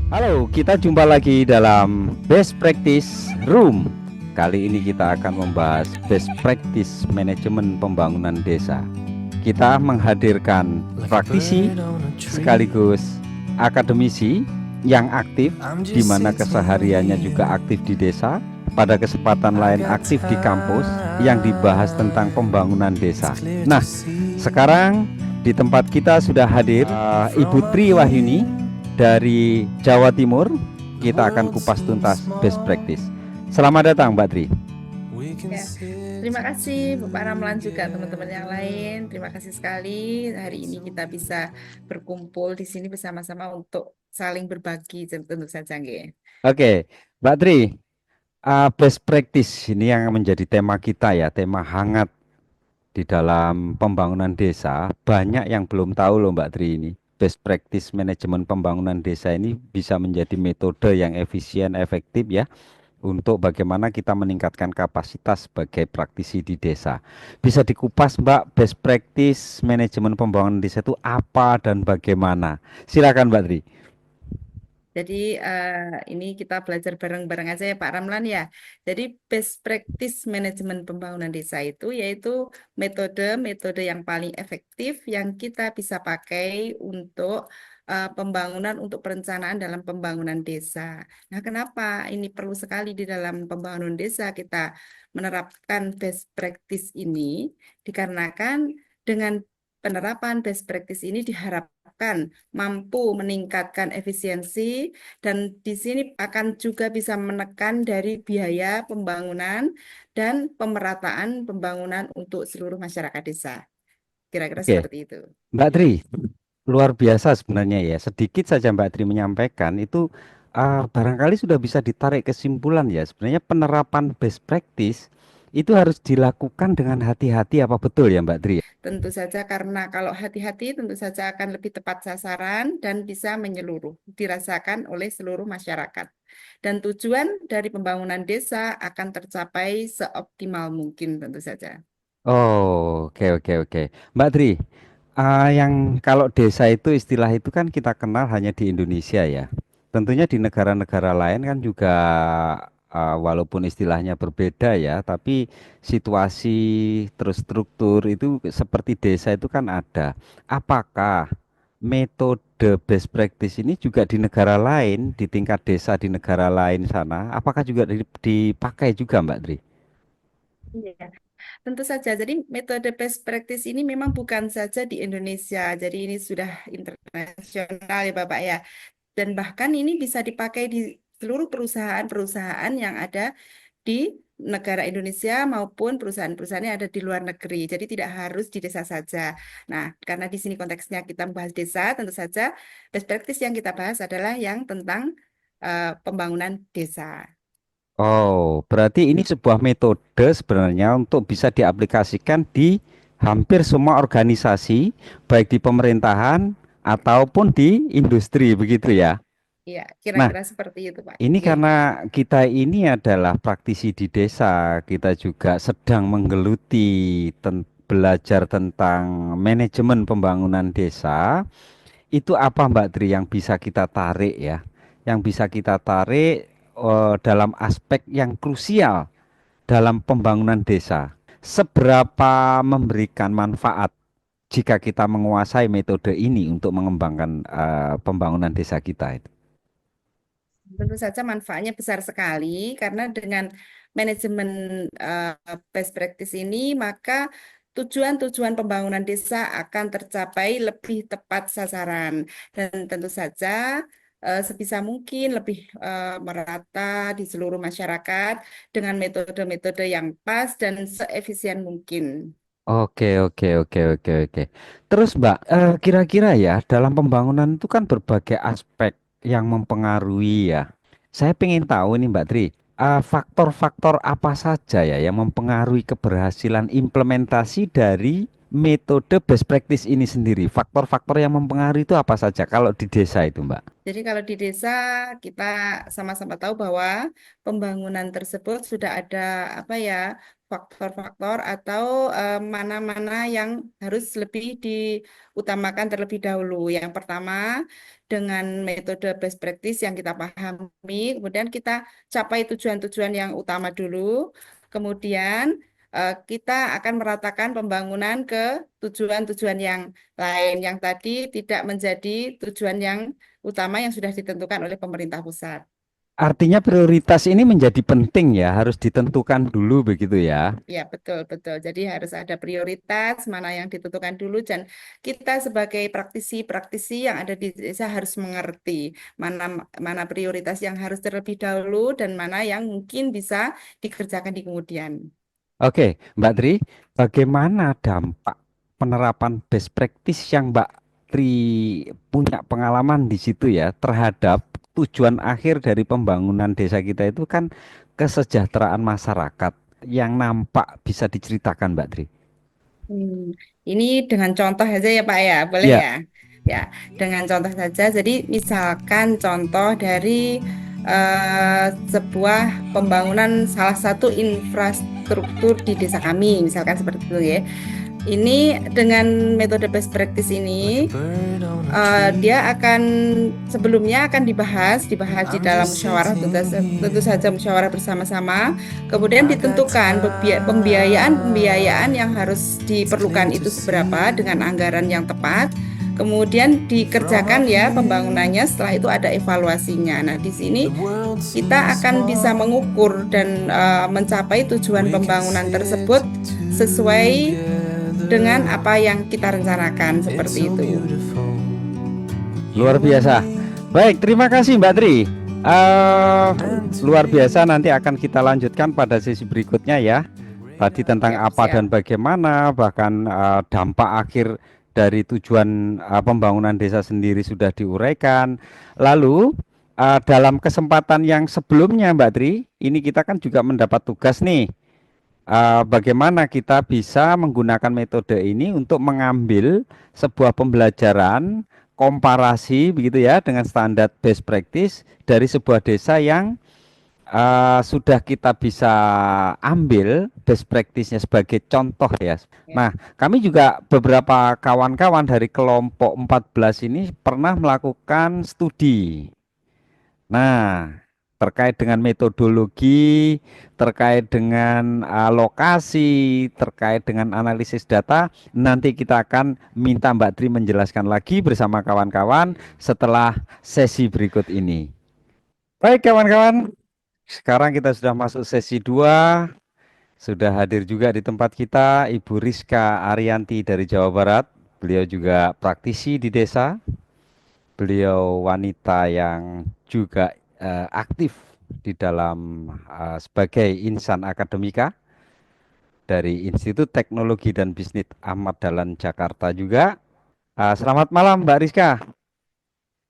Halo, kita jumpa lagi dalam Best Practice Room. Kali ini kita akan membahas Best Practice Manajemen Pembangunan Desa. Kita menghadirkan praktisi sekaligus akademisi yang aktif, di mana kesehariannya juga aktif di desa. Pada kesempatan lain aktif di kampus yang dibahas tentang pembangunan desa. Nah, sekarang di tempat kita sudah hadir Ibu Tri Wahyuni dari Jawa Timur. Kita akan kupas tuntas best practice. Selamat datang Mbak Tri. Ya, terima kasih Bapak Ramlan juga teman-teman yang lain. Terima kasih sekali hari ini kita bisa berkumpul di sini bersama-sama untuk saling berbagi tentu saja nggih. Oke, Mbak Tri, best practice ini yang menjadi tema kita ya, tema hangat di dalam pembangunan desa. Banyak yang belum tahu loh Mbak Tri ini. Best practice manajemen pembangunan desa ini bisa menjadi metode yang efisien, efektif ya, untuk bagaimana kita meningkatkan kapasitas sebagai praktisi di desa. Bisa dikupas Mbak, best practice manajemen pembangunan desa itu apa dan bagaimana? Silakan Mbak Tri. Jadi ini kita belajar bareng-bareng aja ya Pak Ramlan ya. Jadi best practice manajemen pembangunan desa itu yaitu metode-metode yang paling efektif yang kita bisa pakai untuk pembangunan untuk perencanaan dalam pembangunan desa. Nah, kenapa ini perlu sekali di dalam pembangunan desa kita menerapkan best practice ini? Dikarenakan dengan penerapan best practice ini diharapkan mampu meningkatkan efisiensi dan di sini akan juga bisa menekan dari biaya pembangunan dan pemerataan pembangunan untuk seluruh masyarakat desa. Kira-kira Oke, seperti itu. Mbak Tri, luar biasa sebenarnya ya. Sedikit saja Mbak Tri menyampaikan itu, barangkali sudah bisa ditarik kesimpulan ya. Sebenarnya penerapan best practice itu harus dilakukan dengan hati-hati, apa betul ya Mbak Tri? Tentu saja karena kalau hati-hati tentu saja akan lebih tepat sasaran dan bisa menyeluruh, dirasakan oleh seluruh masyarakat. Dan tujuan dari pembangunan desa akan tercapai seoptimal mungkin tentu saja. Oh, oke oke oke. Mbak Tri, yang kalau desa itu istilah itu kan kita kenal hanya di Indonesia ya. Tentunya di negara-negara lain kan juga walaupun istilahnya berbeda ya, tapi situasi terus struktur itu seperti desa itu kan ada. Apakah metode best practice ini juga di negara lain, di tingkat desa di negara lain sana, apakah juga dipakai juga Mbak Tri? Iya. Tentu saja. Jadi metode best practice ini memang bukan saja di Indonesia. Jadi ini sudah internasional ya Bapak ya. Dan bahkan ini bisa dipakai di seluruh perusahaan-perusahaan yang ada di negara Indonesia maupun perusahaan-perusahaan yang ada di luar negeri. Jadi tidak harus di desa saja. Nah, karena di sini konteksnya kita membahas desa, tentu saja best practice yang kita bahas adalah yang tentang pembangunan desa. Oh, berarti ini sebuah metode sebenarnya untuk bisa diaplikasikan di hampir semua organisasi, baik di pemerintahan ataupun di industri, begitu ya. Iya, Nah, kira-kira seperti itu, Pak. ini Oke. karena kita ini adalah praktisi di desa, kita juga sedang menggeluti belajar tentang manajemen pembangunan desa. Itu apa Mbak Tri yang bisa kita tarik ya? Yang bisa kita tarik dalam aspek yang krusial dalam pembangunan desa. Seberapa memberikan manfaat jika kita menguasai metode ini untuk mengembangkan pembangunan desa kita itu? Tentu saja manfaatnya besar sekali karena dengan manajemen best practice ini maka tujuan-tujuan pembangunan desa akan tercapai lebih tepat sasaran dan tentu saja sebisa mungkin lebih merata di seluruh masyarakat dengan metode-metode yang pas dan seefisien mungkin. Oke, oke, oke, oke, oke. Terus Mbak, kira-kira ya dalam pembangunan itu kan berbagai aspek yang mempengaruhi ya. Saya pengen tahu nih Mbak Tri, faktor-faktor apa saja ya yang mempengaruhi keberhasilan implementasi dari metode best practice ini sendiri? Faktor-faktor yang mempengaruhi itu apa saja kalau di desa itu, Mbak? Jadi kalau di desa kita sama-sama tahu bahwa pembangunan tersebut sudah ada apa ya faktor-faktor atau mana-mana yang harus lebih diutamakan terlebih dahulu. Yang pertama dengan metode best practice yang kita pahami, kemudian kita capai tujuan-tujuan yang utama dulu, kemudian kita akan meratakan pembangunan ke tujuan-tujuan yang lain yang tadi tidak menjadi tujuan yang utama yang sudah ditentukan oleh pemerintah pusat. Artinya prioritas ini menjadi penting ya, harus ditentukan dulu begitu ya. Ya, betul, betul. Jadi harus ada prioritas mana yang ditentukan dulu dan kita sebagai praktisi-praktisi yang ada di desa harus mengerti mana mana prioritas yang harus terlebih dahulu dan mana yang mungkin bisa dikerjakan di kemudian. Oke, Mbak Tri, bagaimana dampak penerapan best practice yang Mbak Tri punya pengalaman di situ ya terhadap tujuan akhir dari pembangunan desa kita itu kan kesejahteraan masyarakat yang nampak bisa diceritakan Mbak Tri. Hmm, Ini dengan contoh aja ya Pak ya, boleh Ya, ya? Ya, dengan contoh saja. Jadi misalkan contoh dari sebuah pembangunan salah satu infrastruktur di desa kami, misalkan seperti itu ya. Ini dengan metode best practice ini, dia akan sebelumnya akan dibahas di dalam musyawarah, tentu saja musyawarah bersama-sama. Kemudian ditentukan pembiayaan yang harus diperlukan itu seberapa dengan anggaran yang tepat. Kemudian dikerjakan ya pembangunannya. Setelah itu ada evaluasinya. Nah, di sini kita akan bisa mengukur dan mencapai tujuan pembangunan tersebut sesuai dengan apa yang kita rencanakan seperti itu. luar biasa. Baik, terima kasih Mbak Tri. Eh, luar biasa, nanti akan kita lanjutkan pada sesi berikutnya ya. Tadi tentang Siap, apa siap. dan bagaimana, bahkan dampak akhir dari tujuan pembangunan desa sendiri sudah diuraikan. Lalu dalam kesempatan yang sebelumnya Mbak Tri, ini kita kan juga mendapat tugas nih, bagaimana kita bisa menggunakan metode ini untuk mengambil sebuah pembelajaran komparasi begitu ya dengan standar best practice dari sebuah desa yang sudah kita bisa ambil best practice-nya sebagai contoh ya. Ya. Nah, kami juga beberapa kawan-kawan dari kelompok 14 ini pernah melakukan studi. Nah, terkait dengan metodologi, terkait dengan lokasi, terkait dengan analisis data, nanti kita akan minta Mbak Tri menjelaskan lagi bersama kawan-kawan setelah sesi berikut ini. Baik kawan-kawan, sekarang kita sudah masuk sesi 2. Sudah hadir juga di tempat kita Ibu Rizka Arianti dari Jawa Barat. Beliau juga praktisi di desa. Beliau wanita yang juga aktif di dalam sebagai insan akademika dari Institut Teknologi dan Bisnis Ahmad Dahlan Jakarta juga. Selamat malam Mbak Rizka.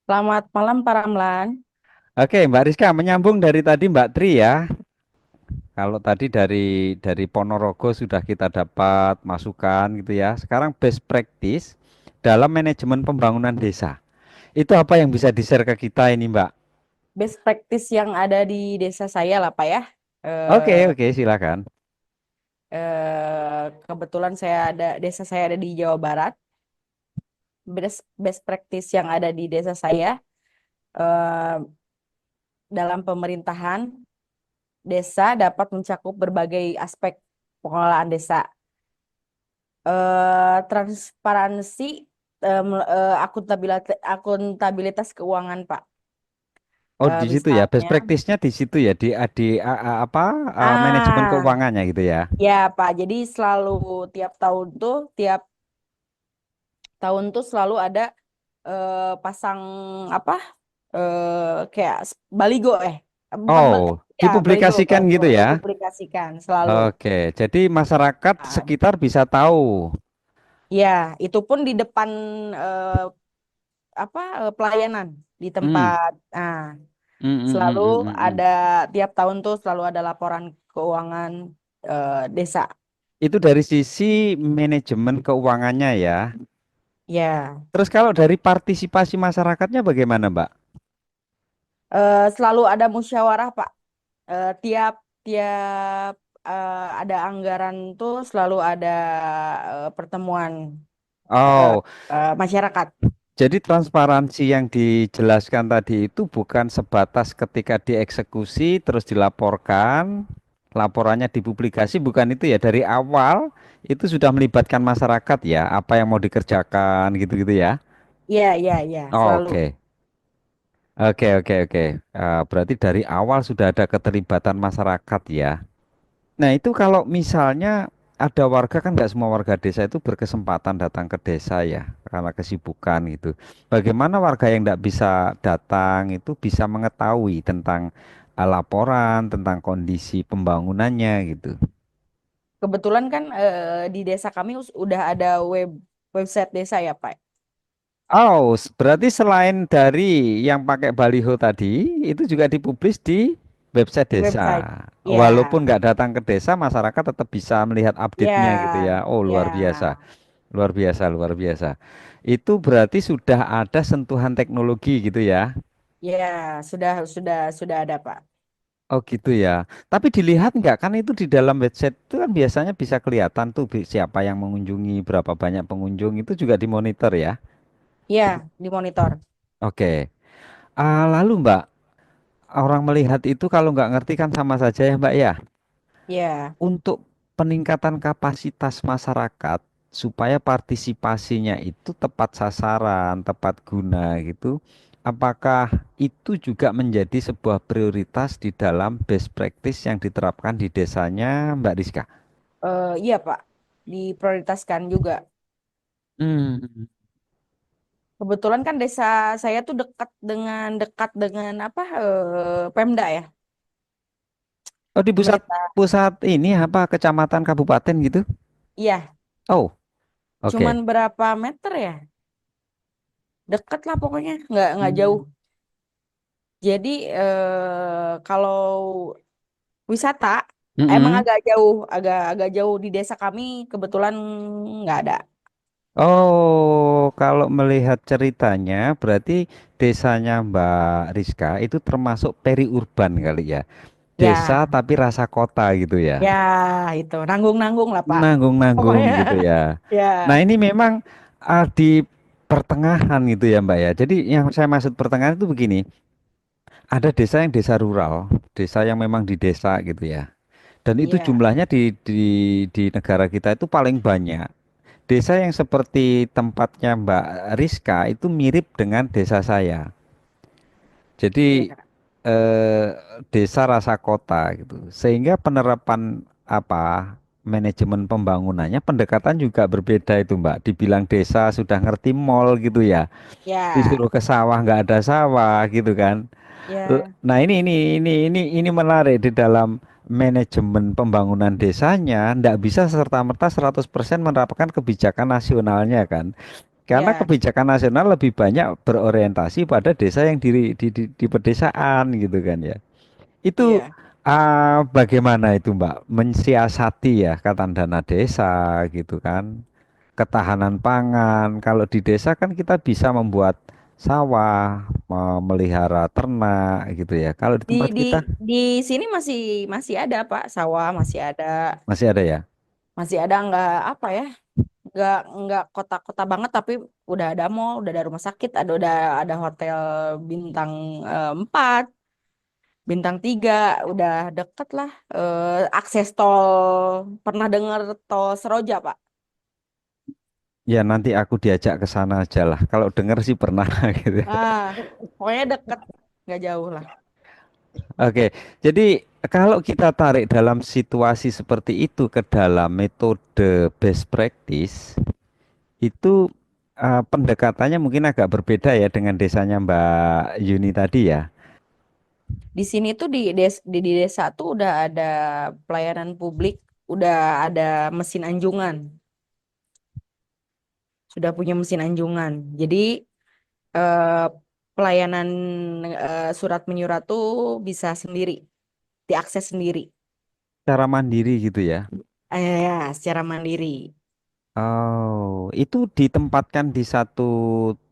Selamat malam Pak Ramlan. Oke, Mbak Rizka menyambung dari tadi Mbak Tri ya. Kalau tadi dari Ponorogo sudah kita dapat masukan gitu ya. Sekarang best practice dalam manajemen pembangunan desa. Itu apa yang bisa di-share ke kita ini, Mbak? Best practice yang ada di desa saya lah Pak ya. Oke, Eh, oke, silakan. Kebetulan desa saya ada di Jawa Barat. Best practice yang ada di desa saya eh, dalam pemerintahan desa dapat mencakup berbagai aspek pengelolaan desa. Transparansi, akuntabilitas keuangan Pak. Oh, di situ ya. Best Misalnya, practice-nya di situ ya, apa manajemen ah keuangannya gitu ya. ya Pak, jadi selalu tiap tahun tuh, selalu ada pasang apa? Kayak baligo Oh, ya baligo dipublikasikan baligo gitu ya. dipublikasikan selalu. Oke, jadi masyarakat Nah, sekitar bisa tahu. ya, itu pun di depan eh, pelayanan di Hmm, tempat. Nah, hmm, hmm, selalu hmm, hmm, hmm. ada tiap tahun tuh selalu ada laporan keuangan desa. Itu dari sisi manajemen keuangannya ya. Ya, Terus kalau dari partisipasi masyarakatnya bagaimana, Mbak? selalu ada musyawarah, Pak. Tiap tiap ada anggaran tuh selalu ada pertemuan eh, Oh, masyarakat. jadi transparansi yang dijelaskan tadi itu bukan sebatas ketika dieksekusi terus dilaporkan, laporannya dipublikasi, bukan itu ya. Dari awal itu sudah melibatkan masyarakat ya, apa yang mau dikerjakan gitu-gitu ya. Iya, iya, iya, Oh, selalu. oke. Oke, oke, oke. Berarti dari awal sudah ada keterlibatan masyarakat ya. Nah, itu kalau misalnya ada warga, kan nggak semua warga desa itu berkesempatan datang ke desa ya, karena kesibukan gitu. Bagaimana warga yang nggak bisa datang itu bisa mengetahui tentang laporan, tentang kondisi pembangunannya gitu. Kebetulan kan di desa kami udah ada website desa ya, Pak. Oh, berarti selain dari yang pakai baliho tadi, itu juga dipublis di website Di desa. website. Walaupun Ya, nggak datang ke desa, masyarakat tetap bisa melihat update-nya gitu ya, ya. Oh, luar biasa. ya, Luar biasa, luar biasa. Itu berarti sudah ada sentuhan teknologi gitu ya. ya, sudah ada, Pak. Oh gitu ya. Tapi dilihat nggak kan itu di dalam website itu kan biasanya bisa kelihatan tuh siapa yang mengunjungi, berapa banyak pengunjung itu juga dimonitor ya. Ya, dimonitor. Oke. Lalu Mbak, orang melihat itu kalau nggak ngerti kan sama saja ya Mbak ya. Ya. Untuk peningkatan kapasitas masyarakat supaya partisipasinya itu tepat sasaran, tepat guna gitu. Apakah itu juga menjadi sebuah prioritas di dalam best practice yang diterapkan di desanya Mbak Rizka? Iya, Pak. Diprioritaskan juga. Hmm. Kebetulan kan desa saya tuh dekat dengan apa Pemda ya. Oh di pusat Pemerintah. pusat ini apa kecamatan kabupaten gitu? Iya, Oh, oke. cuman berapa meter ya? Deket lah pokoknya, nggak jauh. Hmm. Jadi kalau wisata emang Mm-mm. agak jauh di desa kami kebetulan nggak ada. Oh, kalau melihat ceritanya, berarti desanya Mbak Rizka itu termasuk periurban kali ya. Desa Ya, tapi rasa kota gitu ya ya. itu nanggung-nanggung lah Pak. Nanggung-nanggung Pokoknya gitu ya. ya, Nah, ini memang di pertengahan gitu ya Mbak ya. Jadi yang saya maksud pertengahan itu begini, ada desa yang desa rural, desa yang memang di desa gitu ya. Dan itu ya, jumlahnya di negara kita itu paling banyak. Desa yang seperti tempatnya Mbak Rizka itu mirip dengan desa saya. Jadi ya, eh, desa rasa kota gitu. Sehingga penerapan apa manajemen pembangunannya pendekatan juga berbeda itu Mbak. Dibilang desa sudah ngerti mall gitu ya. ya, Disuruh ke sawah nggak ada sawah gitu kan. ya, Nah, ini menarik di dalam manajemen pembangunan desanya ndak bisa serta-merta 100% menerapkan kebijakan nasionalnya kan. Karena ya, kebijakan nasional lebih banyak berorientasi pada desa yang di pedesaan gitu kan ya. Itu iya, bagaimana itu Mbak mensiasati ya katakan dana desa gitu kan. Ketahanan pangan. Kalau di desa kan kita bisa membuat sawah, memelihara ternak gitu ya. Kalau di di tempat di kita di sini masih masih ada Pak, sawah masih ada. masih ada ya. Masih ada nggak apa ya, nggak kota-kota banget tapi udah ada mall, udah ada rumah sakit, udah ada hotel bintang 4, bintang 3, udah deket lah. Akses tol, pernah dengar tol Seroja Pak? Ya nanti aku diajak ke sana aja lah. Kalau denger sih pernah gitu. Ah, pokoknya deket, nggak jauh lah. Oke, jadi kalau kita tarik dalam situasi seperti itu ke dalam metode best practice, itu pendekatannya mungkin agak berbeda ya dengan desanya Mbak Yuni tadi ya. Di sini tuh di desa tuh udah ada pelayanan publik, udah ada mesin anjungan, sudah punya mesin anjungan. Jadi eh, pelayanan surat menyurat tuh bisa sendiri, diakses sendiri. Cara mandiri gitu ya. Ya, secara mandiri. Oh, itu ditempatkan di satu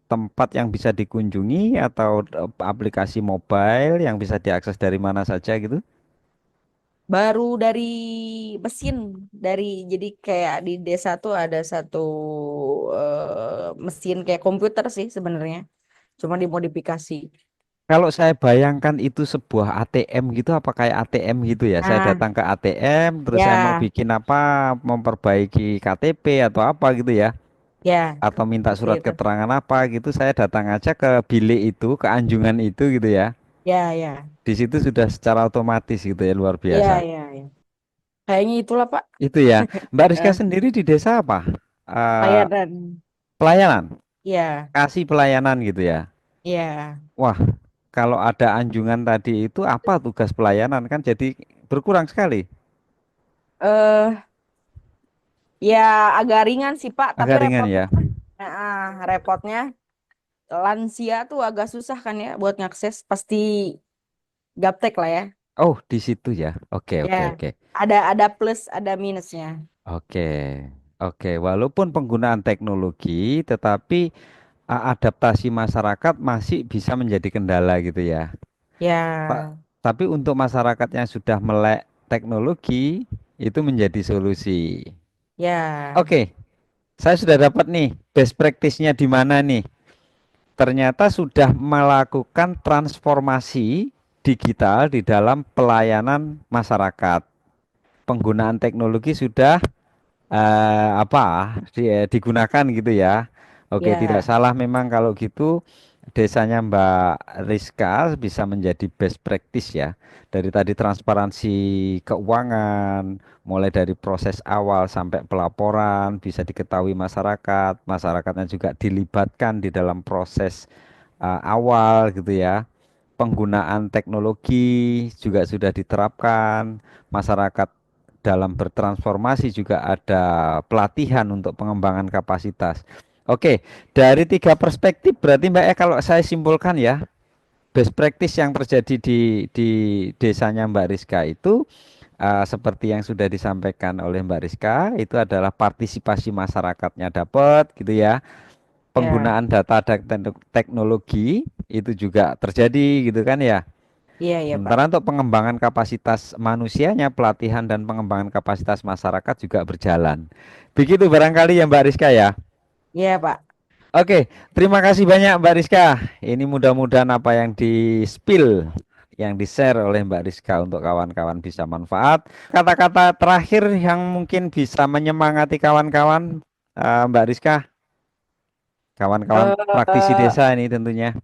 tempat yang bisa dikunjungi atau aplikasi mobile yang bisa diakses dari mana saja gitu? Baru dari mesin, dari jadi kayak di desa tuh ada satu mesin kayak komputer sih sebenarnya, cuma dimodifikasi. Kalau saya bayangkan itu sebuah ATM gitu, apa kayak ATM gitu ya? Saya Nah, datang ke ATM, terus saya mau ya, bikin apa, memperbaiki KTP atau apa gitu ya, ya, atau minta seperti surat itu. keterangan apa gitu, saya datang aja ke bilik itu, ke anjungan itu gitu ya. Ya, ya, Di situ sudah secara otomatis gitu ya, luar ya, biasa. ya, ya. Kayaknya itulah Pak. Itu ya. Mbak Rizka Eh, sendiri di desa apa? Eh, layanan. pelayanan, Ya, kasih pelayanan gitu ya. ya. Wah, kalau ada anjungan tadi itu apa tugas pelayanan kan jadi berkurang sekali. Eh, ya agak ringan sih Pak, tapi Agak ringan repotnya, ya. repotnya lansia tuh agak susah kan ya buat ngakses. Pasti gaptek lah ya. Oh, di situ ya. Oke, Ya, oke, oke. ada plus, ada minusnya. Oke. Oke, walaupun penggunaan teknologi tetapi adaptasi masyarakat masih bisa menjadi kendala gitu ya. Ya, Tapi untuk masyarakat yang sudah melek teknologi itu menjadi solusi. ya, Oke, saya sudah dapat nih best practice-nya di mana nih. Ternyata sudah melakukan transformasi digital di dalam pelayanan masyarakat. Penggunaan teknologi sudah digunakan gitu ya. Oke, tidak ya, salah memang kalau gitu desanya Mbak Rizka bisa menjadi best practice ya. Dari tadi transparansi keuangan, mulai dari proses awal sampai pelaporan bisa diketahui masyarakat, masyarakatnya juga dilibatkan di dalam proses awal gitu ya. Penggunaan teknologi juga sudah diterapkan, masyarakat dalam bertransformasi juga ada pelatihan untuk pengembangan kapasitas. Oke, dari tiga perspektif berarti Mbak kalau saya simpulkan ya, best practice yang terjadi di desanya Mbak Rizka itu seperti yang sudah disampaikan oleh Mbak Rizka, itu adalah partisipasi masyarakatnya dapat gitu ya. ya, Penggunaan data dan teknologi itu juga terjadi gitu kan ya. iya, iya Pak. Sementara untuk pengembangan kapasitas manusianya, pelatihan dan pengembangan kapasitas masyarakat juga berjalan. Begitu barangkali ya Mbak Rizka ya. Iya Pak. Oke, terima kasih banyak Mbak Rizka. Ini mudah-mudahan apa yang di-spill, yang di-share oleh Mbak Rizka untuk kawan-kawan bisa manfaat. Kata-kata terakhir yang mungkin bisa menyemangati kawan-kawan, Mbak Rizka, kawan-kawan praktisi Eh, desa ini tentunya.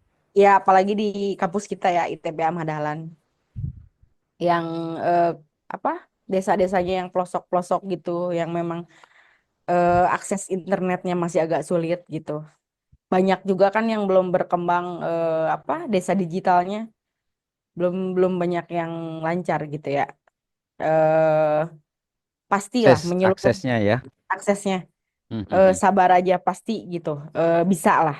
ya apalagi di kampus kita ya ITB Ahmad Dahlan yang eh, apa desa-desanya yang pelosok-pelosok gitu, yang memang akses internetnya masih agak sulit gitu. Banyak juga kan yang belum berkembang desa digitalnya, belum belum banyak yang lancar gitu ya. Eh Pastilah menyeluruh Aksesnya ya. aksesnya. Hmm, hmm, hmm. Sabar aja pasti gitu. Bisa lah.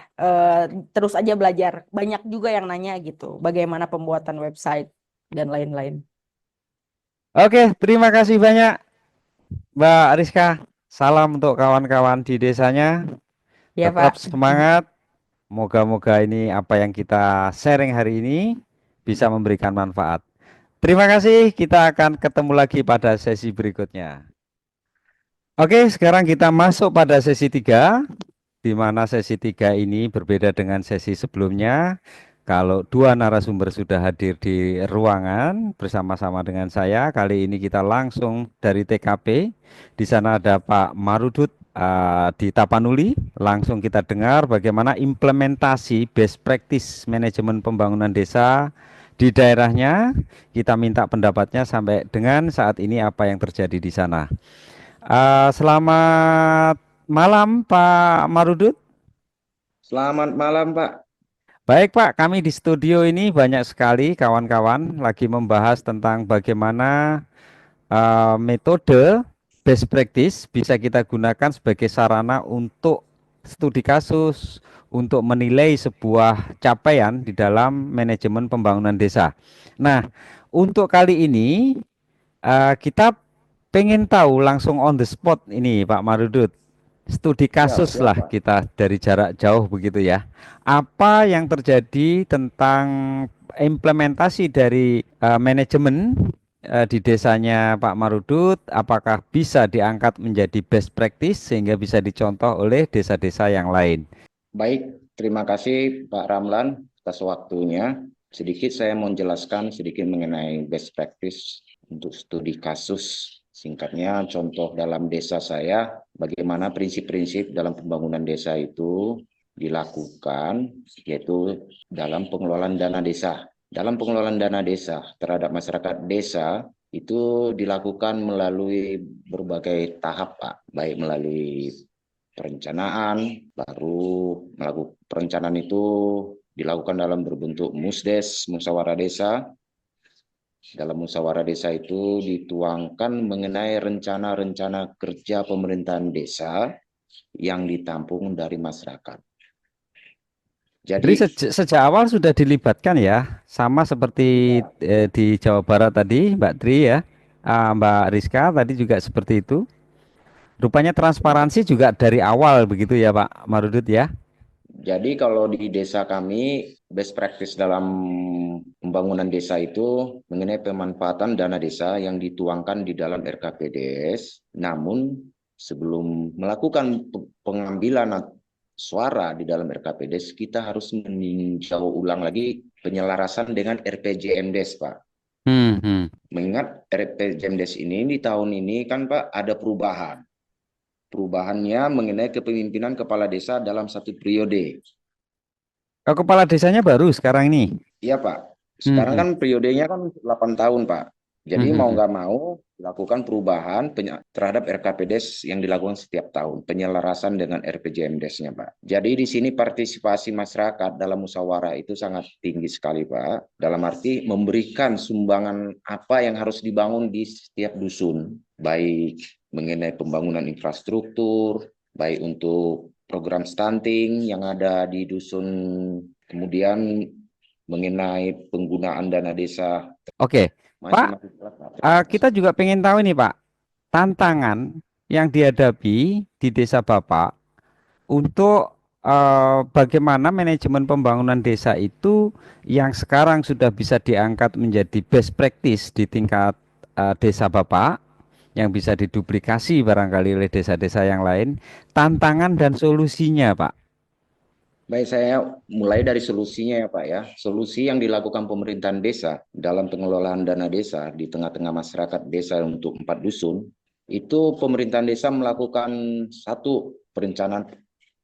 Terus aja belajar. Banyak juga yang nanya gitu, bagaimana pembuatan website dan lain-lain. Oke, terima kasih banyak Mbak Rizka. Salam untuk kawan-kawan di desanya. Ya Tetap Pak. semangat. Moga-moga ini apa yang kita sharing hari ini bisa memberikan manfaat. Terima kasih. Kita akan ketemu lagi pada sesi berikutnya. Oke, sekarang kita masuk pada sesi 3, di mana sesi 3 ini berbeda dengan sesi sebelumnya. Kalau dua narasumber sudah hadir di ruangan bersama-sama dengan saya, kali ini kita langsung dari TKP. Di sana ada Pak Marudut di Tapanuli. Langsung kita dengar bagaimana implementasi best practice manajemen pembangunan desa di daerahnya. Kita minta pendapatnya sampai dengan saat ini apa yang terjadi di sana. Selamat malam Pak Marudut. Selamat malam, Pak. Baik Pak, kami di studio ini banyak sekali kawan-kawan lagi membahas tentang bagaimana metode best practice bisa kita gunakan sebagai sarana untuk studi kasus, untuk menilai sebuah capaian di dalam manajemen pembangunan desa. Nah, untuk kali ini kita pengen tahu langsung on the spot ini Pak Marudut. Studi Siap, kasus siap, lah Pak. kita dari jarak jauh begitu ya. Apa yang terjadi tentang implementasi dari manajemen di desanya Pak Marudut? Apakah bisa diangkat menjadi best practice sehingga bisa dicontoh oleh desa-desa yang lain? Baik, terima kasih Pak Ramlan atas waktunya. Sedikit saya mau jelaskan sedikit mengenai best practice untuk studi kasus. Singkatnya, contoh dalam desa saya, bagaimana prinsip-prinsip dalam pembangunan desa itu dilakukan, yaitu dalam pengelolaan dana desa. Dalam pengelolaan dana desa terhadap masyarakat desa, itu dilakukan melalui berbagai tahap, Pak. Baik melalui perencanaan, baru melakukan perencanaan itu dilakukan dalam berbentuk musdes, musyawarah desa. Dalam musyawarah desa itu dituangkan mengenai rencana-rencana kerja pemerintahan desa yang ditampung dari masyarakat. Jadi Jadi sejak awal sudah dilibatkan ya, sama seperti di Jawa Barat tadi, Mbak Tri ya, Mbak Rizka tadi juga seperti itu. Rupanya transparansi juga dari awal begitu ya Pak Marudut ya. Jadi kalau di desa kami, best practice dalam pembangunan desa itu mengenai pemanfaatan dana desa yang dituangkan di dalam RKPDS. Namun sebelum melakukan pengambilan suara di dalam RKPDS, kita harus meninjau ulang lagi penyelarasan dengan RPJMDes, Pak. Mengingat RPJMDes ini di tahun ini kan Pak ada perubahan. Perubahannya mengenai kepemimpinan kepala desa dalam satu periode. Oh, kepala desanya baru sekarang ini. Iya Pak, sekarang kan periodenya kan 8 tahun Pak. Jadi mau nggak mau dilakukan perubahan terhadap RKPDes yang dilakukan setiap tahun. Penyelarasan dengan RPJMDes-nya Pak. Jadi di sini partisipasi masyarakat dalam musyawarah itu sangat tinggi sekali Pak. Dalam arti memberikan sumbangan apa yang harus dibangun di setiap dusun. Baik mengenai pembangunan infrastruktur, baik untuk program stunting yang ada di dusun, kemudian mengenai penggunaan dana desa. Oke, Pak, kita juga pengen tahu nih Pak, tantangan yang dihadapi di desa Bapak untuk bagaimana manajemen pembangunan desa itu yang sekarang sudah bisa diangkat menjadi best practice di tingkat desa Bapak, yang bisa diduplikasi barangkali oleh desa-desa yang lain, tantangan dan solusinya Pak. Baik, saya mulai dari solusinya ya Pak ya. Solusi yang dilakukan pemerintahan desa dalam pengelolaan dana desa di tengah-tengah masyarakat desa untuk 4 dusun, itu pemerintahan desa melakukan satu perencanaan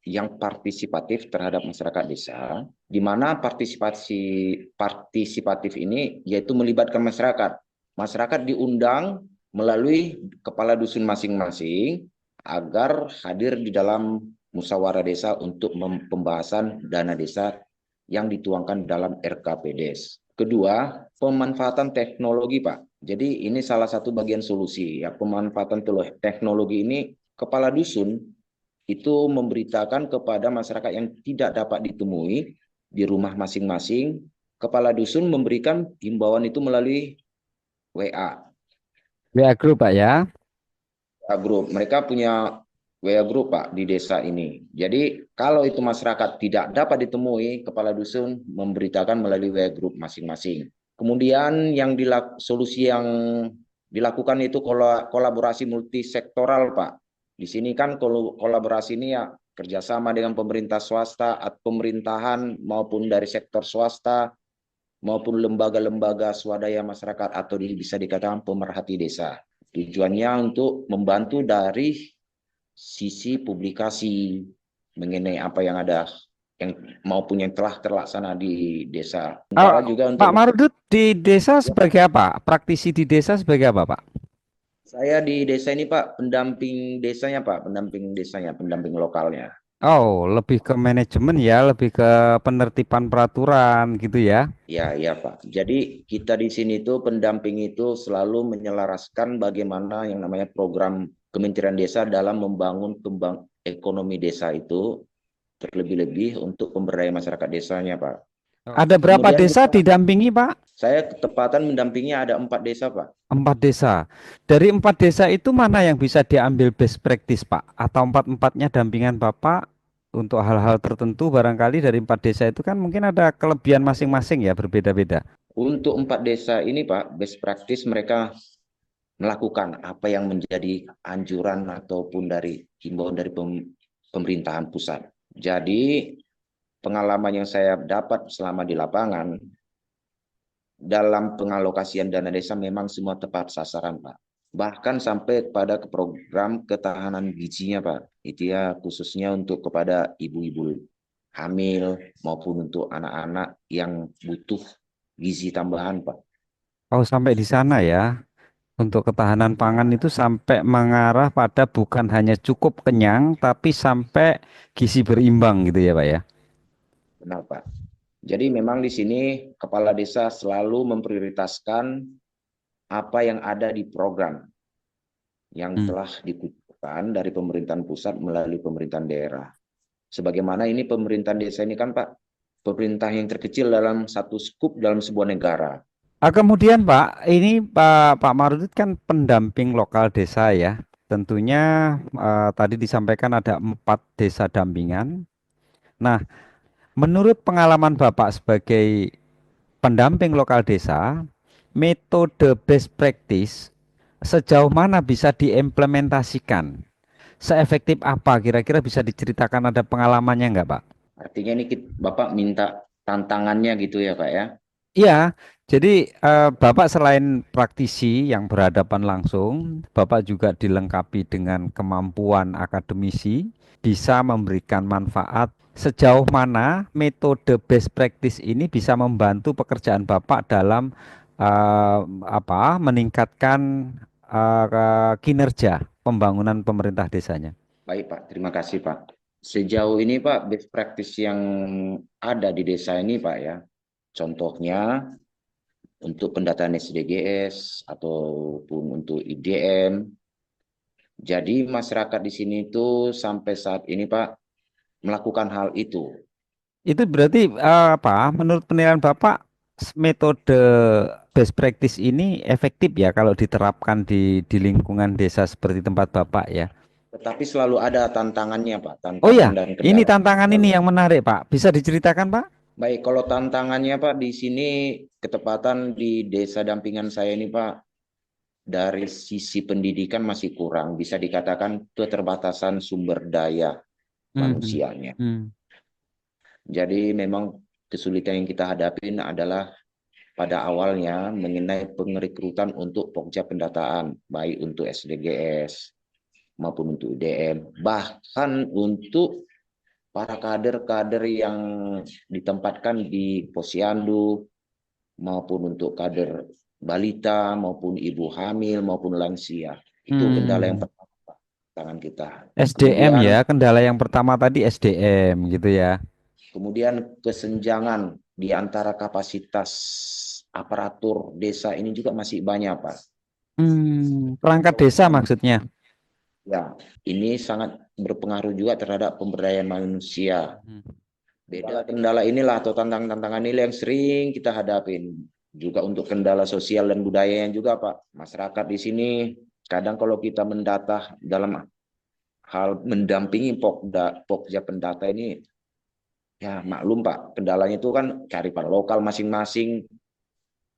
yang partisipatif terhadap masyarakat desa, di mana partisipatif ini yaitu melibatkan masyarakat. Masyarakat diundang melalui kepala dusun masing-masing agar hadir di dalam musyawarah desa untuk pembahasan dana desa yang dituangkan dalam RKPDes. Kedua, pemanfaatan teknologi, Pak. Jadi ini salah satu bagian solusi ya, pemanfaatan teknologi ini. Kepala dusun itu memberitakan kepada masyarakat yang tidak dapat ditemui di rumah masing-masing. Kepala dusun memberikan himbauan itu melalui WA. WA Group Pak ya. WA Group. Mereka punya WA Group Pak di desa ini. Jadi kalau itu masyarakat tidak dapat ditemui, kepala dusun memberitakan melalui WA Group masing-masing. Kemudian solusi yang dilakukan itu kolaborasi multisektoral Pak. Di sini kan kolaborasi ini ya kerjasama dengan pemerintah swasta, pemerintahan maupun dari sektor swasta, maupun lembaga-lembaga swadaya masyarakat atau bisa dikatakan pemerhati desa. Tujuannya untuk membantu dari sisi publikasi mengenai apa yang ada yang maupun yang telah terlaksana di desa. Juga untuk Pak Marudut di desa sebagai apa? Praktisi di desa sebagai apa Pak? Saya di desa ini Pak, pendamping desanya Pak, pendamping lokalnya. Oh, lebih ke manajemen ya, lebih ke penertiban peraturan gitu ya. Ya Pak. Jadi kita di sini tuh pendamping itu selalu menyelaraskan bagaimana yang namanya program Kementerian Desa dalam membangun ekonomi desa itu terlebih-lebih untuk pemberdayaan masyarakat desanya Pak. Ada berapa Kemudian desa didampingi Pak? Saya ketepatan mendampingi ada 4 desa, Pak. 4 desa. Dari 4 desa itu mana yang bisa diambil best practice, Pak? Atau empat-empatnya dampingan Bapak untuk hal-hal tertentu barangkali dari 4 desa itu kan mungkin ada kelebihan masing-masing ya, berbeda-beda. Untuk 4 desa ini, Pak, best practice mereka melakukan apa yang menjadi anjuran ataupun dari himbauan dari pemerintahan pusat. Jadi pengalaman yang saya dapat selama di lapangan, dalam pengalokasian dana desa memang semua tepat sasaran, Pak. Bahkan sampai pada program ketahanan gizinya, Pak. Itu ya khususnya untuk kepada ibu-ibu hamil maupun untuk anak-anak yang butuh gizi tambahan, Pak. Oh, sampai di sana ya. Untuk ketahanan pangan itu sampai mengarah pada bukan hanya cukup kenyang, tapi sampai gizi berimbang gitu ya, Pak ya. Benar, Pak. Jadi memang di sini kepala desa selalu memprioritaskan apa yang ada di program yang telah dikucurkan dari pemerintahan pusat melalui pemerintahan daerah. Sebagaimana ini pemerintahan desa ini kan, Pak, pemerintah yang terkecil dalam satu skup dalam sebuah negara. Kemudian Pak, ini Pak Marudit kan pendamping lokal desa ya. Tentunya tadi disampaikan ada 4 desa dampingan. Nah, menurut pengalaman Bapak sebagai pendamping lokal desa, metode best practice sejauh mana bisa diimplementasikan? Seefektif apa? Kira-kira bisa diceritakan, ada pengalamannya nggak, Pak? Artinya ini Bapak minta tantangannya gitu ya, Pak ya? Iya, jadi Bapak selain praktisi yang berhadapan langsung, Bapak juga dilengkapi dengan kemampuan akademisi, bisa memberikan manfaat. Sejauh mana metode best practice ini bisa membantu pekerjaan Bapak dalam meningkatkan kinerja pembangunan pemerintah desanya? Baik, Pak. Terima kasih, Pak. Sejauh ini, Pak, best practice yang ada di desa ini, Pak ya. Contohnya untuk pendataan SDGs ataupun untuk IDM. Jadi masyarakat di sini itu sampai saat ini, Pak, melakukan hal itu. Itu berarti menurut penilaian Bapak metode best practice ini efektif ya kalau diterapkan di lingkungan desa seperti tempat Bapak ya. Tetapi selalu ada tantangannya, Pak. Oh ya, Tantangan dan ini kendala. tantangan ini yang menarik Pak. Bisa diceritakan Pak? Baik, kalau tantangannya, Pak, di sini ketepatan di desa dampingan saya ini, Pak, dari sisi pendidikan masih kurang. Bisa dikatakan keterbatasan sumber daya manusianya. Jadi memang kesulitan yang kita hadapin adalah pada awalnya mengenai pengrekrutan untuk pokja pendataan, baik untuk SDGs maupun untuk UDM, bahkan untuk para kader-kader yang ditempatkan di posyandu maupun untuk kader balita maupun ibu hamil maupun lansia. Itu kendala yang pertama, Pak, tangan kita. SDM Kemudian, ya, kendala yang pertama tadi SDM gitu ya. kemudian kesenjangan di antara kapasitas aparatur desa ini juga masih banyak, Pak. Perangkat desa maksudnya. Ya, ini sangat berpengaruh juga terhadap pemberdayaan manusia. Beda kendala inilah atau tantangan-tantangan ini yang sering kita hadapin. Juga untuk kendala sosial dan budaya yang juga, Pak. Masyarakat di sini kadang kalau kita mendata dalam hal mendampingi pokja pendata ini, ya maklum, Pak, kendalanya itu kan kearifan lokal masing-masing,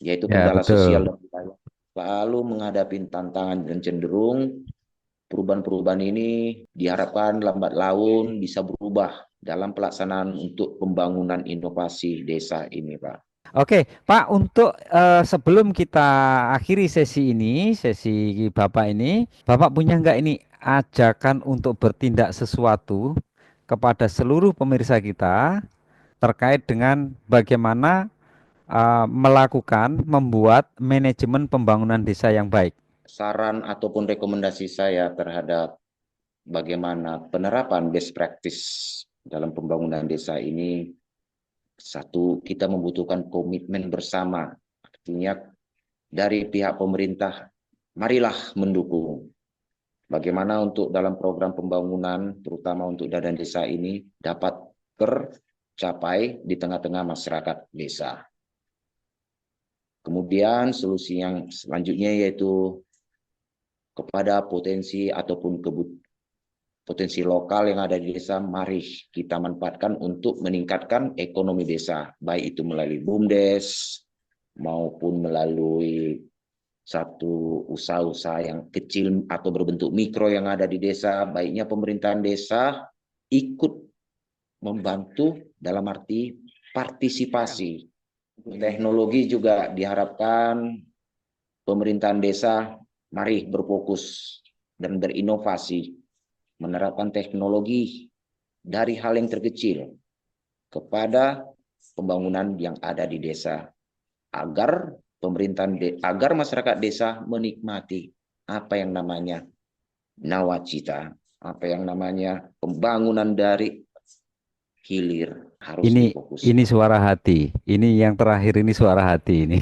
yaitu Ya, kendala sosial betul. dan budaya. Lalu menghadapi tantangan dan cenderung perubahan-perubahan ini diharapkan lambat laun bisa berubah dalam pelaksanaan untuk pembangunan inovasi desa ini, Pak. Oke, Pak, untuk sebelum kita akhiri sesi ini, sesi Bapak ini, Bapak punya nggak ini ajakan untuk bertindak sesuatu kepada seluruh pemirsa kita terkait dengan bagaimana membuat manajemen pembangunan desa yang baik? Saran ataupun rekomendasi saya terhadap bagaimana penerapan best practice dalam pembangunan desa ini, satu, kita membutuhkan komitmen bersama. Artinya dari pihak pemerintah, marilah mendukung. Bagaimana untuk dalam program pembangunan, terutama untuk dana desa ini, dapat tercapai di tengah-tengah masyarakat desa. Kemudian solusi yang selanjutnya yaitu kepada potensi ataupun potensi lokal yang ada di desa, mari kita manfaatkan untuk meningkatkan ekonomi desa, baik itu melalui BUMDes maupun melalui satu usaha-usaha yang kecil atau berbentuk mikro yang ada di desa. Baiknya pemerintahan desa ikut membantu dalam arti partisipasi. Teknologi juga diharapkan pemerintahan desa mari berfokus dan berinovasi, menerapkan teknologi dari hal yang terkecil kepada pembangunan yang ada di desa, agar agar masyarakat desa menikmati apa yang namanya nawacita, apa yang namanya pembangunan dari hilir harus Ini difokuskan. ini suara hati. Ini yang terakhir ini suara hati ini.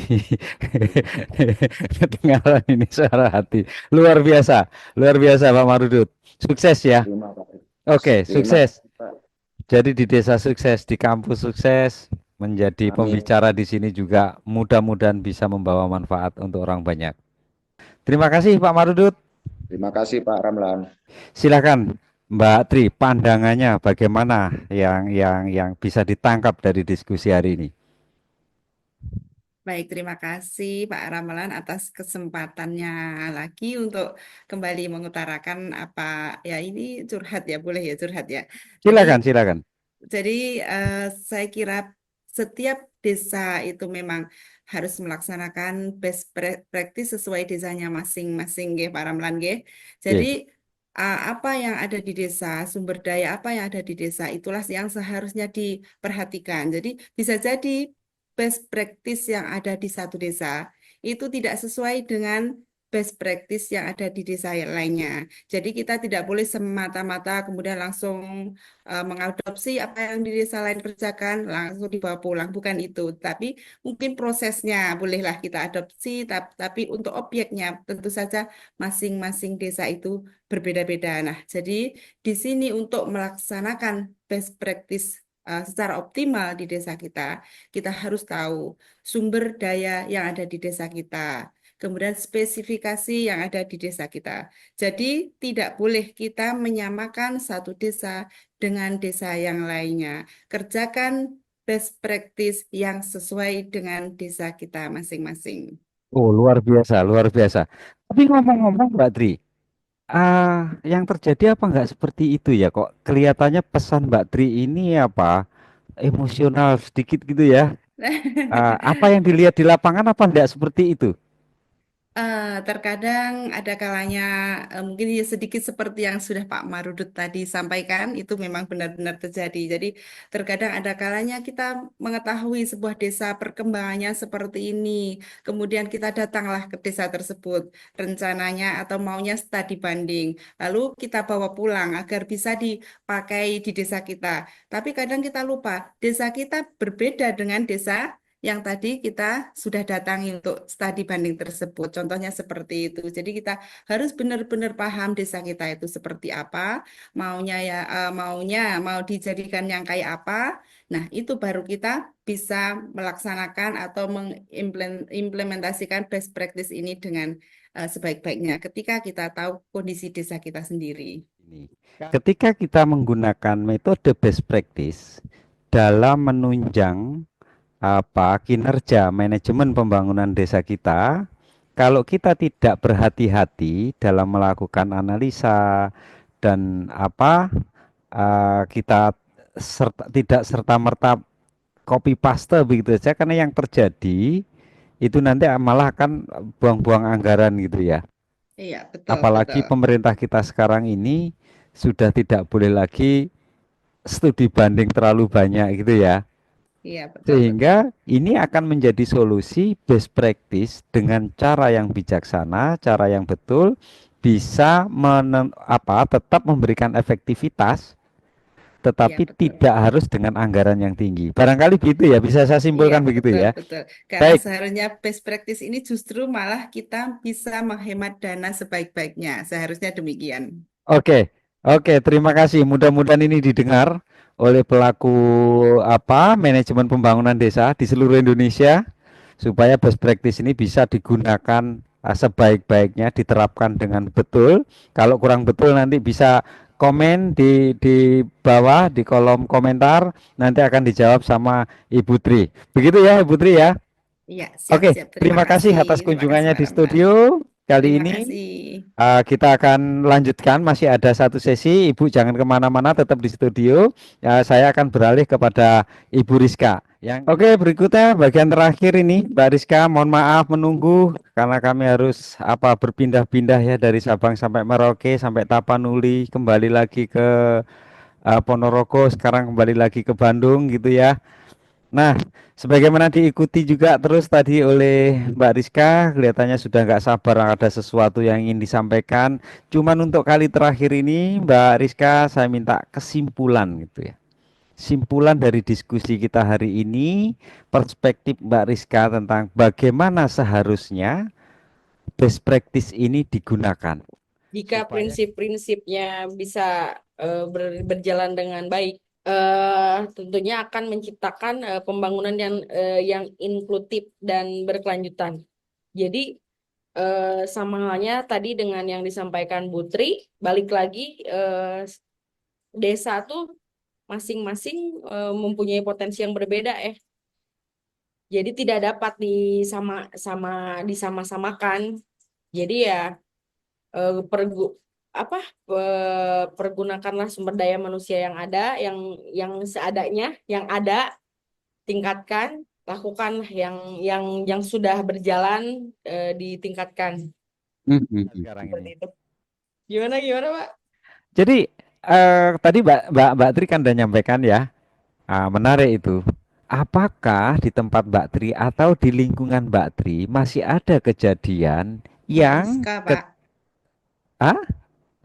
Kedengaran ini suara hati. Luar biasa Pak Marudut. Sukses ya. Terima kasih. Oke, Terima sukses. kasih, Pak. Jadi di desa sukses, di kampus sukses, menjadi Amin. pembicara di sini juga mudah-mudahan bisa membawa manfaat untuk orang banyak. Terima kasih Pak Marudut. Terima kasih Pak Ramlan. Silakan Mbak Tri, pandangannya bagaimana yang bisa ditangkap dari diskusi hari ini? Baik, terima kasih Pak Ramalan atas kesempatannya lagi untuk kembali mengutarakan apa ya, ini curhat ya, boleh ya curhat ya. Silakan, Jadi silakan. saya kira setiap desa itu memang harus melaksanakan best practice sesuai desanya masing-masing, nggih, Pak Ramlan, nggih. Jadi apa yang ada di desa, sumber daya apa yang ada di desa, itulah yang seharusnya diperhatikan. Jadi bisa jadi best practice yang ada di satu desa itu tidak sesuai dengan best practice yang ada di desa yang lainnya. Jadi kita tidak boleh semata-mata kemudian langsung mengadopsi apa yang di desa lain kerjakan langsung dibawa pulang, bukan itu. Tapi mungkin prosesnya bolehlah kita adopsi, tapi untuk objeknya tentu saja masing-masing desa itu berbeda-beda. Nah, jadi di sini untuk melaksanakan best practice secara optimal di desa kita, kita harus tahu sumber daya yang ada di desa kita, kemudian spesifikasi yang ada di desa kita. Jadi tidak boleh kita menyamakan satu desa dengan desa yang lainnya. Kerjakan best practice yang sesuai dengan desa kita masing-masing. Oh, luar biasa, luar biasa. Tapi ngomong-ngomong Mbak Tri, yang terjadi apa nggak seperti itu ya? Kok kelihatannya pesan Mbak Tri ini apa emosional sedikit gitu ya? Apa yang dilihat di lapangan apa enggak seperti itu? Terkadang ada kalanya mungkin ya sedikit seperti yang sudah Pak Marudut tadi sampaikan, itu memang benar-benar terjadi. Jadi terkadang ada kalanya kita mengetahui sebuah desa perkembangannya seperti ini, kemudian kita datanglah ke desa tersebut rencananya atau maunya studi banding, lalu kita bawa pulang agar bisa dipakai di desa kita. Tapi kadang kita lupa desa kita berbeda dengan desa yang tadi kita sudah datangi untuk studi banding tersebut. Contohnya seperti itu. Jadi kita harus benar-benar paham desa kita itu seperti apa, maunya mau dijadikan yang kayak apa. Nah, itu baru kita bisa melaksanakan atau mengimplementasikan best practice ini dengan sebaik-baiknya ketika kita tahu kondisi desa kita sendiri. Ini. Ketika kita menggunakan metode best practice dalam menunjang kinerja manajemen pembangunan desa kita, kalau kita tidak berhati-hati dalam melakukan analisa dan kita tidak serta-merta copy paste begitu saja, karena yang terjadi itu nanti malah akan buang-buang anggaran gitu ya. Iya, betul, Apalagi betul. pemerintah kita sekarang ini sudah tidak boleh lagi studi banding terlalu banyak gitu ya. Iya, betul, betul. Sehingga ini akan menjadi solusi best practice dengan cara yang bijaksana, cara yang betul, bisa tetap memberikan efektivitas, Iya, tetapi betul. tidak harus dengan anggaran yang tinggi. Barangkali begitu ya, bisa saya Iya, simpulkan begitu betul, ya. betul. Karena Baik, seharusnya best practice ini justru malah kita bisa menghemat dana sebaik-baiknya. Seharusnya demikian. oke, oke, terima kasih. Mudah-mudahan ini didengar oleh pelaku manajemen pembangunan desa di seluruh Indonesia. supaya best practice ini bisa digunakan sebaik-baiknya, diterapkan dengan betul. Kalau kurang betul nanti bisa komen di bawah di kolom komentar, nanti akan dijawab sama Ibu Tri. Begitu ya Ibu Tri ya. Iya, Oke, siap-siap. terima kasih atas Terima kasih kunjungannya Pak di Ramlan. studio kali Terima ini. kasih. Kita akan lanjutkan, masih ada satu sesi. Ibu jangan kemana-mana, tetap di studio. Saya akan beralih kepada Ibu Rizka. Oke, berikutnya bagian terakhir ini, Mbak Rizka. Mohon maaf menunggu karena kami harus berpindah-pindah ya dari Sabang sampai Merauke sampai Tapanuli, kembali lagi ke Ponorogo, sekarang kembali lagi ke Bandung gitu ya. Nah, sebagaimana diikuti juga terus tadi oleh Mbak Rizka, kelihatannya sudah nggak sabar ada sesuatu yang ingin disampaikan. Cuman untuk kali terakhir ini, Mbak Rizka, saya minta kesimpulan gitu ya. Simpulan dari diskusi kita hari ini, perspektif Mbak Rizka tentang bagaimana seharusnya best practice ini digunakan. Jika Supaya- prinsip-prinsipnya bisa berjalan dengan baik, tentunya akan menciptakan pembangunan yang inklusif dan berkelanjutan. Jadi sama halnya tadi dengan yang disampaikan Bu Tri, balik lagi desa tuh masing-masing mempunyai potensi yang berbeda ya. Jadi tidak dapat disama-samakan. Jadi ya pergunakanlah sumber daya manusia yang ada, yang seadanya, yang ada, tingkatkan, lakukan yang sudah berjalan, ditingkatkan. Sekarang Seperti ini. itu. Gimana Pak? Jadi tadi Mbak Tri kan udah nyampaikan ya, menarik itu. Apakah di tempat Mbak Tri atau di lingkungan Mbak Tri masih ada kejadian yang Rizka, Pak. Ah?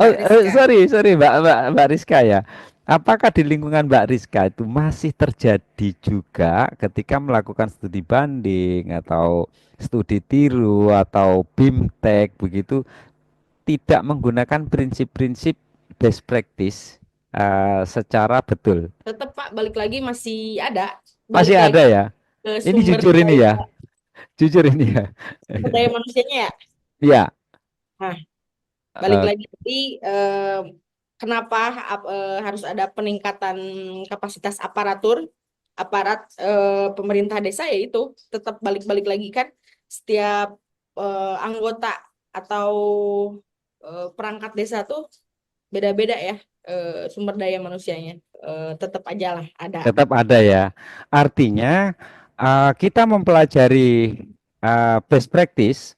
Oh, Mbak Rizka. sorry Mbak Rizka ya. Apakah di lingkungan Mbak Rizka itu masih terjadi juga ketika melakukan studi banding atau studi tiru atau BIMTEK begitu tidak menggunakan prinsip-prinsip best practice secara betul? Tetap Pak, balik lagi masih ada. Masih Balik lagi ada ya? ke Ini sumber jujur ini ya, daya, jujur ini ya. sumber daya manusianya ya. Iya. Nah, balik eh, lagi tadi, kenapa harus ada peningkatan kapasitas aparat pemerintah desa, yaitu tetap balik lagi kan setiap anggota atau perangkat desa tuh beda-beda ya, sumber daya manusianya, tetap aja lah ada. Tetap ada ya. Artinya kita mempelajari best practice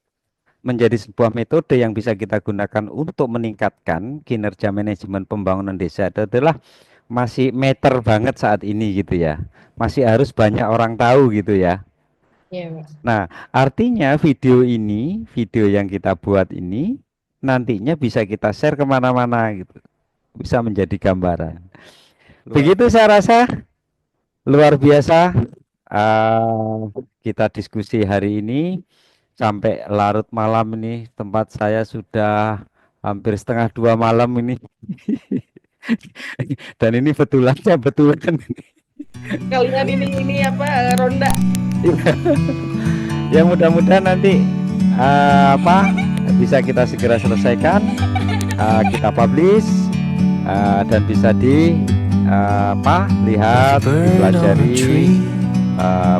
menjadi sebuah metode yang bisa kita gunakan untuk meningkatkan kinerja manajemen pembangunan desa. Itu adalah masih meter banget saat ini gitu ya. Masih harus banyak orang tahu gitu ya. Iya, Pak. Nah, artinya video yang kita buat ini nantinya bisa kita share kemana-mana gitu. Bisa menjadi gambaran. Begitu saya rasa luar biasa kita diskusi hari ini. Sampai larut malam ini, tempat saya sudah hampir 1:30 malam ini. Dan ini betulan. Kalian ini apa, ronda. Ya mudah-mudahan nanti bisa kita segera selesaikan, kita publish dan bisa lihat, dipelajari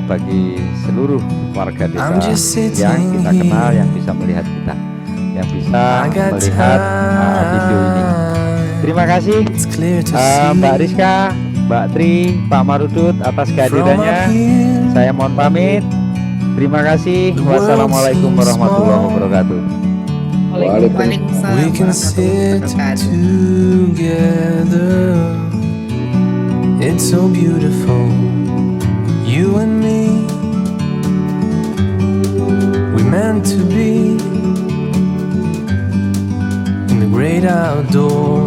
bagi seluruh warga desa yang kita kenal, yang bisa melihat kita, yang bisa melihat video ini. Terima kasih Mbak Rizka, Mbak Tri, Pak Marudut atas kehadirannya. Saya mohon pamit. Terima kasih. Wassalamualaikum warahmatullahi wabarakatuh. Waalaikumsalam We can warahmatullahi sit wabarakatuh. together. It's so beautiful, you and me. We meant to be in the great outdoors.